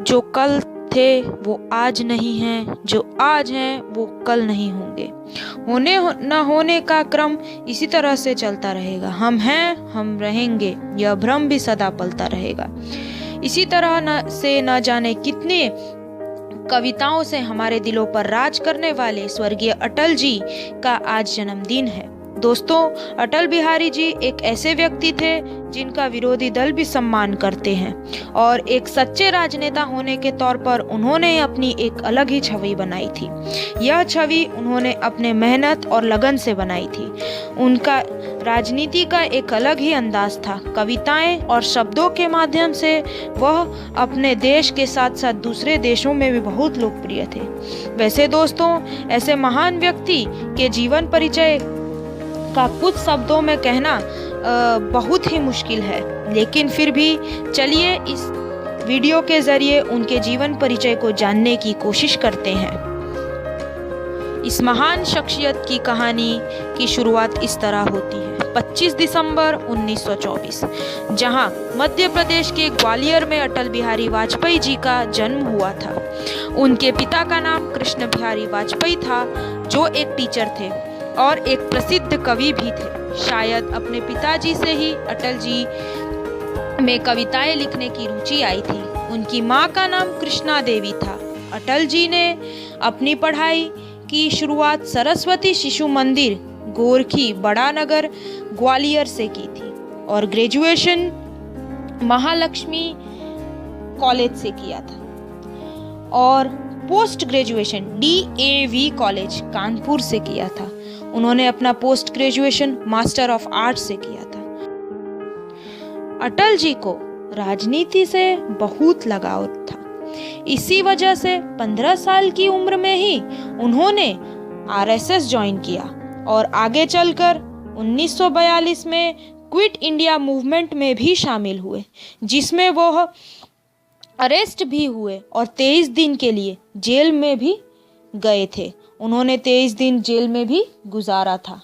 जो कल थे वो आज नहीं हैं, जो आज हैं वो कल नहीं होंगे। होने न होने का क्रम इसी तरह से चलता रहेगा। हम हैं, हम रहेंगे, यह भ्रम भी सदा पलता रहेगा। इसी तरह न जाने कितने कविताओं से हमारे दिलों पर राज करने वाले स्वर्गीय अटल जी का आज जन्मदिन है। दोस्तों, अटल बिहारी जी एक ऐसे व्यक्ति थे जिनका विरोधी दल भी सम्मान करते हैं और एक सच्चे राजनेता होने के तौर पर उन्होंने अपनी एक अलग ही छवि बनाई थी। यह छवि उन्होंने अपने मेहनत और लगन से बनाई थी। उनका राजनीति का एक अलग ही अंदाज था। कविताएं और शब्दों के माध्यम से वह अपने देश के साथ साथ दूसरे देशों में भी बहुत लोकप्रिय थे। वैसे दोस्तों, ऐसे महान व्यक्ति के जीवन परिचय का कुछ शब्दों में कहना बहुत ही मुश्किल है, लेकिन फिर भी चलिए इस वीडियो के जरिए उनके जीवन परिचय को जानने की कोशिश करते हैं। इस महान शख्सियत की कहानी की शुरुआत इस तरह होती है। 25 दिसंबर 1924, जहां मध्य प्रदेश के ग्वालियर में अटल बिहारी वाजपेयी जी का जन्म हुआ था। उनके पिता का नाम कृष्ण बिहारी वाजपेयी था, जो एक टीचर थे और एक प्रसिद्ध कवि भी थे। शायद अपने पिताजी से ही अटल जी में कविताएं लिखने की रुचि आई थी। उनकी माँ का नाम कृष्णा देवी था। अटल जी ने अपनी पढ़ाई की शुरुआत सरस्वती शिशु मंदिर, गोरखी, बड़ा नगर, ग्वालियर से की थी और ग्रेजुएशन महालक्ष्मी कॉलेज से किया था और post graduation DAV college Kanpur से किया था। उन्होंने अपना post graduation master of arts से किया था। अटल जी को राजनीति से बहुत लगाव था। इसी वजह से 15 साल की उम्र में ही उन्होंने RSS ज्वाइन किया और आगे चलकर 1942 में क्विट इंडिया मूवमेंट में भी शामिल हुए, जिसमें वह अरेस्ट भी हुए और 23 दिन के लिए जेल में भी गए थे। उन्होंने 23 दिन जेल में भी गुजारा था।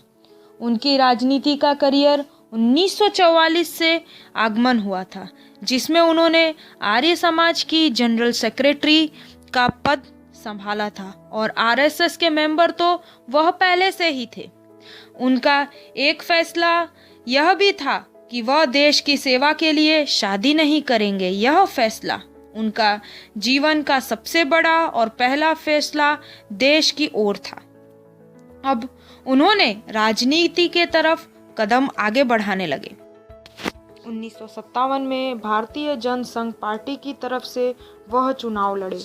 उनकी राजनीति का करियर 1944 से आगमन हुआ था, जिसमें उन्होंने आर्य समाज की जनरल सेक्रेटरी का पद संभाला था और RSS के मेंबर तो वह पहले से ही थे। उनका एक फैसला यह भी था कि वह देश की सेवा के लिए शादी नहीं करेंगे। यह फैसला उनका जीवन का सबसे बड़ा और पहला फैसला देश की ओर था। अब उन्होंने राजनीति के तरफ कदम आगे बढ़ाने लगे। 1957 में भारतीय जनसंघ पार्टी की तरफ से वह चुनाव लड़े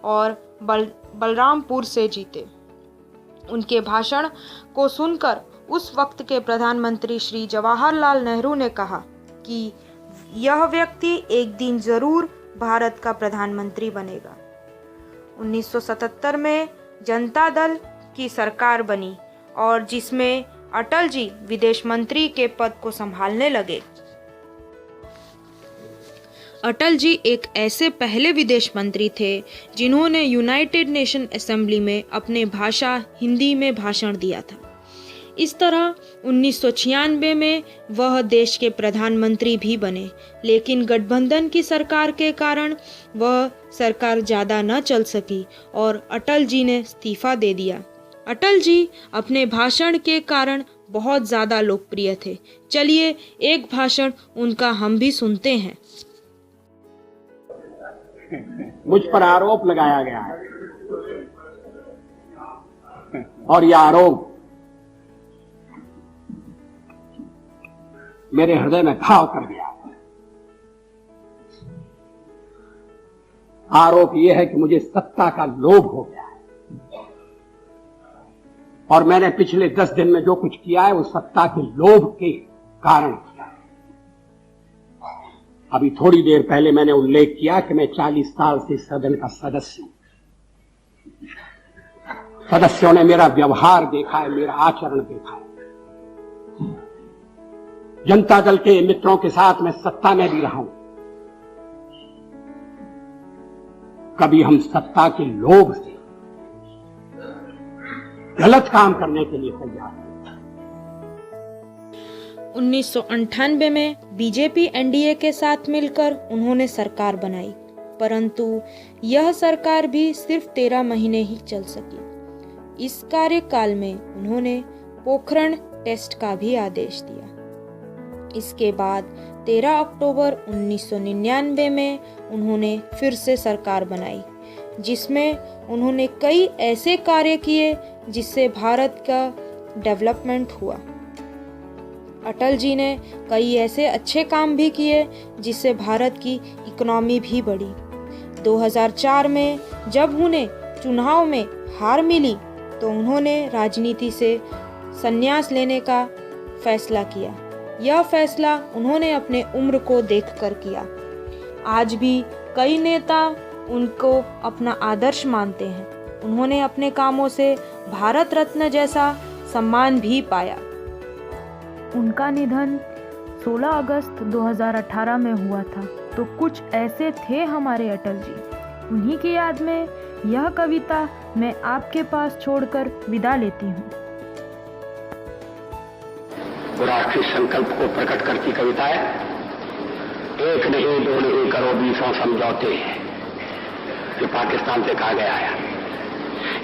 और बलरामपुर से जीते। उनके भाषण को सुनकर उस वक्त के प्रधानमंत्री श्री जवाहरलाल नेहरू ने कहा कि यह व्यक्ति एक दिन जरूर भारत का प्रधानमंत्री बनेगा। 1977 में जनता दल की सरकार बनी और जिसमें अटल जी विदेश मंत्री के पद को संभालने लगे। अटल जी एक ऐसे पहले विदेश मंत्री थे जिन्होंने यूनाइटेड नेशन असेंबली में अपने भाषा हिंदी में भाषण दिया था। इस तरह 1996 में वह देश के प्रधानमंत्री भी बने, लेकिन गठबंधन की सरकार के कारण वह सरकार ज़्यादा न चल सकी और अटल जी ने इस्तीफा दे दिया। अटल जी अपने भाषण के कारण बहुत ज़्यादा लोकप्रिय थे। चलिए एक भाषण उनका हम भी सुनते हैं। मुझ पर आरोप लगाया गया है और यह आरोप मेरे हृदय में घाव कर गया। आरोप यह है कि मुझे सत्ता का लोभ हो गया है और मैंने पिछले 10 दिन में जो कुछ किया है वो सत्ता के लोभ के कारण किया है। अभी थोड़ी देर पहले मैंने उल्लेख किया कि मैं 40 साल से सदन का सदस्य हूं। सदस्यों ने मेरा व्यवहार देखा है, मेरा आचरण देखा है। जनता दल के मित्रों के साथ मैं सत्ता में भी रहा हूं। कभी हम सत्ता के लोभ से गलत काम करने के लिए तैयार हैं। 1998 में बीजेपी एनडीए के साथ मिलकर उन्होंने सरकार बनाई परंतु यह सरकार भी सिर्फ 13 महीने ही चल सकी। इस कार्यकाल में उन्होंने पोखरण टेस्ट का भी आदेश दिया। इसके बाद 13 अक्टूबर 1999 में उन्होंने फिर से सरकार बनाई, जिसमें उन्होंने कई ऐसे कार्य किए जिससे भारत का डेवलपमेंट हुआ। अटल जी ने कई ऐसे अच्छे काम भी किए जिससे भारत की इकोनॉमी भी बढ़ी। 2004 में जब उन्हें चुनाव में हार मिली तो उन्होंने राजनीति से संन्यास लेने का फैसला किया। यह फैसला उन्होंने अपने उम्र को देखकर किया। आज भी कई नेता उनको अपना आदर्श मानते हैं। उन्होंने अपने कामों से भारत रत्न जैसा सम्मान भी पाया। उनका निधन 16 अगस्त 2018 में हुआ था। तो कुछ ऐसे थे हमारे अटल जी। उन्हीं की याद में यह कविता मैं आपके पास छोड़कर विदा लेती हूँ। राष्ट्रीय संकल्प को प्रकट करती कविता है। एक नहीं दो नहीं करो 20 समझौते, जो पाकिस्तान से कहा गया है।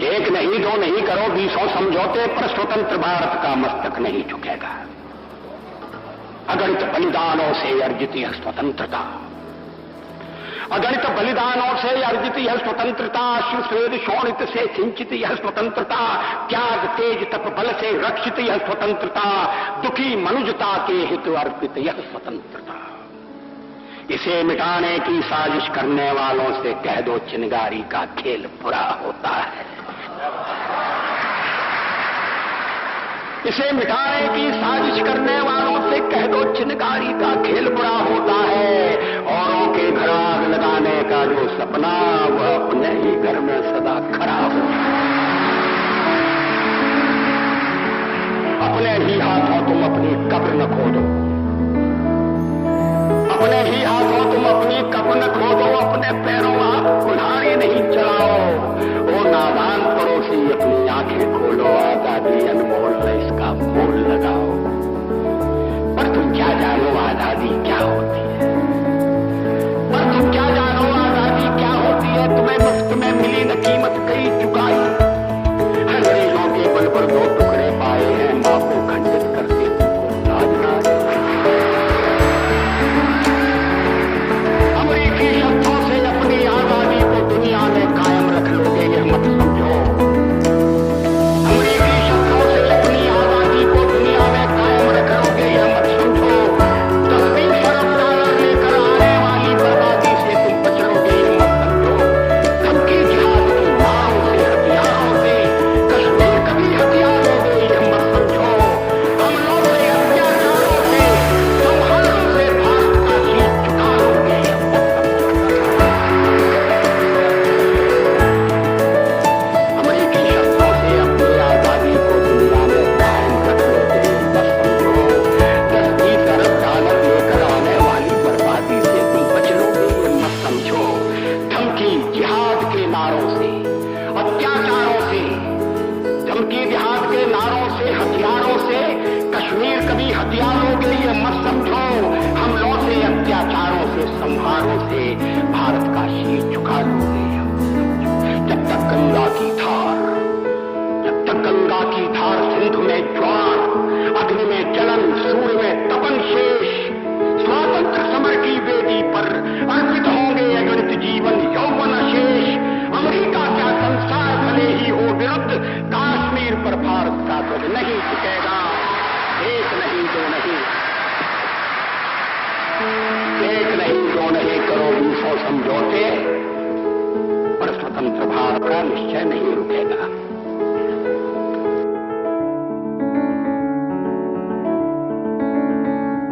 एक नहीं दो नहीं करो 20 समझौते, पर स्वतंत्र भारत का मस्तक नहीं झुकेगा। अगणित बलिदानों से अर्जित यह स्वतंत्रता, अगणित बलिदानों से अर्जित यह स्वतंत्रता, शिव स्वेद शोणित से सिंचित यह स्वतंत्रता, त्याग तेज तप बल से रक्षित यह स्वतंत्रता, दुखी मनुजता के हित अर्पित यह स्वतंत्रता। इसे मिटाने की साजिश करने वालों से कह दो चिनगारी का खेल बुरा होता है। इसे मिटाने की साजिश करने वालों से कह दो चिनगारी का खेल बुरा होता है। औरों के घर आग लगाने का जो सपना, वह अपने ही घर में सदा खराब होता है। अपने ही हाथों तुम अपनी कब्र न खोदो, अपने ही हाथों तुम अपनी कब्र न खोदो, अपने पैरों आप कुल्हाड़ी नहीं चलाओ। ओ नादान पड़ोसी अपनी आंखें खोलो, आजादी अनमोल है, इसका मोल लगाओ। पर तुम क्या जानो आजादी क्या होती है? पर तुम क्या जानो आजादी क्या होती है? तुम्हें मुफ्त में मिली न कीमत कई चुकाई। अंग्रेजों के बल पर 2 टुकड़े पाए हैं, मां को खंडित करके तुमको ताजनाज। अमरीकी शब्दों से अपनी आजादी को दुनिया में कायम रख लोगे, यह मत समझो। अमरीकी शब्दों से अपनी आजादी को दुनिया में कायम रख लोगे, यह मत समझो। 10-20 अरब डॉलर लेकर आने वाली बर्बादी से तुम बच लोगे, यह मत समझो। धमकी जिहाद की नारों से, हथियारों से कश्मीर कभी हथियार लोगे, यह मत समझो। हमलों से, अत्याचारों से, संहारों से भारत का शीश झुका लोगे, यह मत समझो। अमरीकी शब्दों से अपनी आजादी को दुनिया में कायम रख लोगे, यह मत समझो। 10-20 अरब डॉलर लेकर आने वाली बर्बादी से तुम बच लोगे, यह मत समझो। धमकी जिहाद के नारों से, अत्याचारों से, धमकी जिहाद के नारों से, हथियारों से कश्मीर कभी हथियार लोगे, यह मत समझो। हमलों से, अत्याचारों से, संहारों से भारत का शीश झुका लोगे, यह मत समझो। जब तक गंगा की धार, जब तक गंगा की धार सिंधु में ज्वार, अग्नि में जलन, सूर्य में तपन शेष, स्वातंत्र समर की वेदी पर अर्पित होंगे अगणित जीवन यौवन शेष। अमेरिका क्या संसार भले ही हो विरुद्ध, कश्मीर पर भारत का ध्वज नहीं झुकेगा। एक नहीं दो नहीं, एक नहीं दो नहीं करो 20 समझौते, पर स्वतंत्र भारत का निश्चय नहीं रुकेगा।